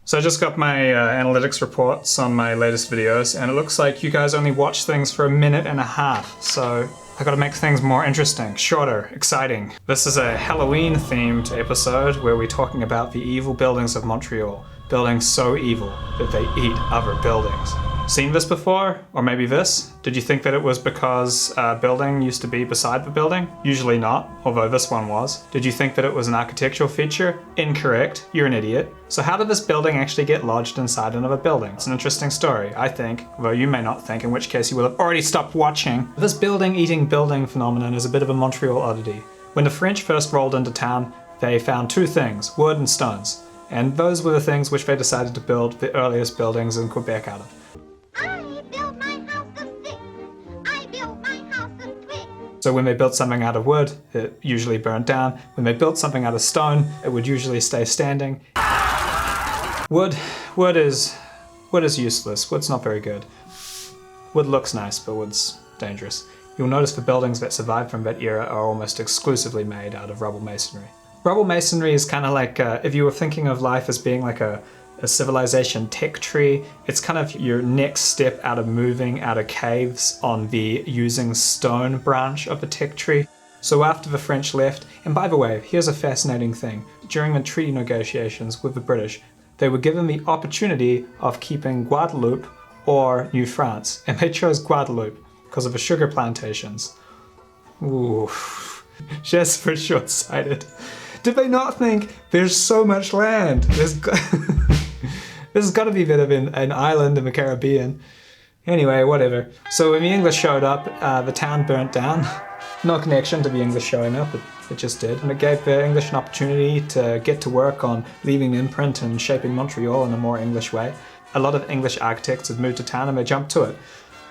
So I just got my analytics reports on my latest videos, and it looks like you guys only watch things for 1.5 minutes, so I gotta make things more interesting, shorter, exciting. This is a Halloween themed episode where we're talking about the evil buildings of Montreal. Buildings so evil that they eat other buildings. Seen this before? Or maybe this? Did you think that it was because a building used to be beside the building? Usually not, although this one was. Did you think that it was an architectural feature? Incorrect. You're an idiot. So how did this building actually get lodged inside another building? It's an interesting story, I think, though you may not think, in which case you will have already stopped watching. This building-eating building phenomenon is a bit of a Montreal oddity. When the French first rolled into town, they found two things, wood and stones. And those were the things which they decided to build the earliest buildings in Quebec out of. So when they built something out of wood, it usually burnt down. When they built something out of stone, it would usually stay standing. Wood is useless. Wood's not very good. Wood looks nice, but wood's dangerous. You'll notice the buildings that survive from that era are almost exclusively made out of rubble masonry. Rubble masonry is kind of like, if you were thinking of life as being like a civilization tech tree, it's kind of your next step out of moving out of caves on the using stone branch of the tech tree. So after the French left, and by the way, here's a fascinating thing. During the treaty negotiations with the British, they were given the opportunity of keeping Guadeloupe or New France, and they chose Guadeloupe because of the sugar plantations. Ooh, just for short-sighted. Did they not think there's so much land? This has got to be a bit of an island in the Caribbean. Anyway, whatever. So when the English showed up, the town burnt down. No connection to the English showing up, it just did. And it gave the English an opportunity to get to work on leaving an imprint and shaping Montreal in a more English way. A lot of English architects had moved to town and they jumped to it.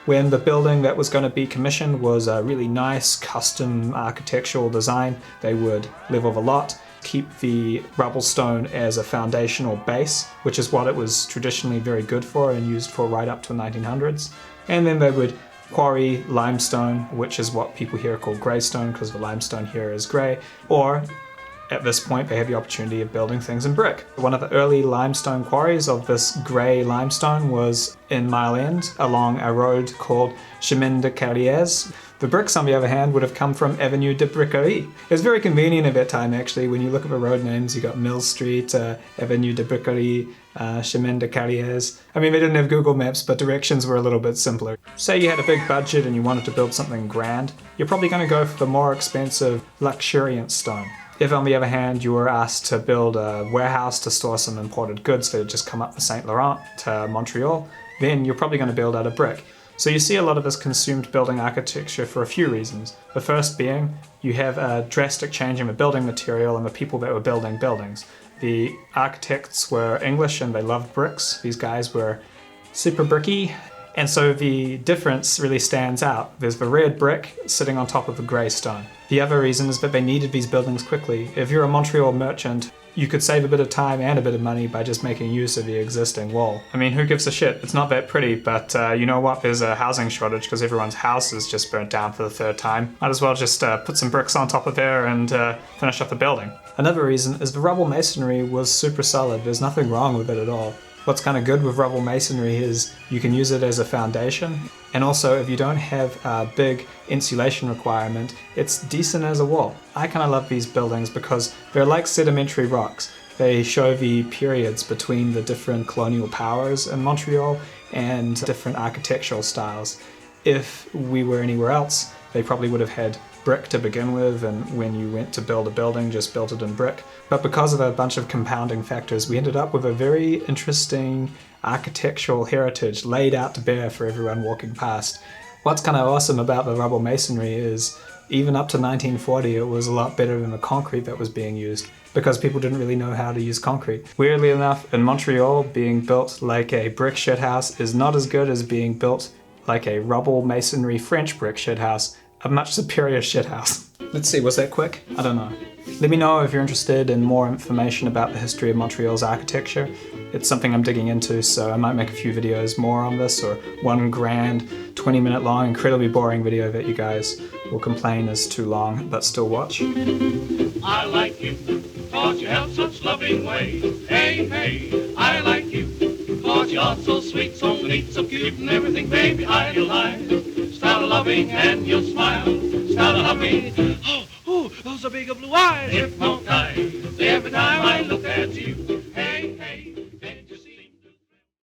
When the building that was going to be commissioned was a really nice custom architectural design, they would level the lot, keep the rubble stone as a foundational base, which is what it was traditionally very good for and used for right up to the 1900s. And then they would quarry limestone, which is what people here call greystone because the limestone here is grey, or at this point they had the opportunity of building things in brick. One of the early limestone quarries of this grey limestone was in Mile End along a road called Chemin de Carrières. The bricks, on the other hand, would have come from Avenue de Briquerie. It was very convenient at that time, actually. When you look at the road names, you got Mill Street, Avenue de Briquerie, Chemin de Carrières. I mean, they didn't have Google Maps, but directions were a little bit simpler. Say you had a big budget and you wanted to build something grand, you're probably going to go for the more expensive, luxuriant stone. If, on the other hand, you were asked to build a warehouse to store some imported goods that had just come up the St. Laurent to Montreal, then you're probably going to build out of brick. So you see a lot of this consumed building architecture for a few reasons. The first being, you have a drastic change in the building material and the people that were building buildings. The architects were English and they loved bricks. These guys were super bricky. And so the difference really stands out. There's the red brick sitting on top of the grey stone. The other reason is that they needed these buildings quickly. If you're a Montreal merchant, you could save a bit of time and a bit of money by just making use of the existing wall. I mean, who gives a shit? It's not that pretty, but you know what? There's a housing shortage because everyone's house is just burnt down for the third time. Might as well just put some bricks on top of there and finish up the building. Another reason is the rubble masonry was super solid. There's nothing wrong with it at all. What's kind of good with rubble masonry is you can use it as a foundation, and also if you don't have a big insulation requirement, it's decent as a wall. I kind of love these buildings because they're like sedimentary rocks. They show the periods between the different colonial powers in Montreal and different architectural styles. If we were anywhere else, they probably would have had brick to begin with, and when you went to build a building, just built it in brick. But because of a bunch of compounding factors, we ended up with a very interesting architectural heritage laid out to bear for everyone walking past. What's kind of awesome about the rubble masonry is even up to 1940, it was a lot better than the concrete that was being used because people didn't really know how to use concrete. Weirdly enough, in Montreal, being built like a brick shithouse is not as good as being built like a rubble masonry French brick shithouse, a much superior shithouse. Let's see, was that quick? I don't know. Let me know if you're interested in more information about the history of Montreal's architecture. It's something I'm digging into, so I might make a few videos more on this, or one grand, 20-minute long, incredibly boring video that you guys will complain is too long, but still watch. I like you, 'cause you have such loving ways. Hey, hey, I like 'cause you're so sweet, so neat, so cute, and everything, baby, I delight. Start a loving and you'll smile. Start a hugging. Oh, those are big blue eyes. Hypnotize every time I look at you.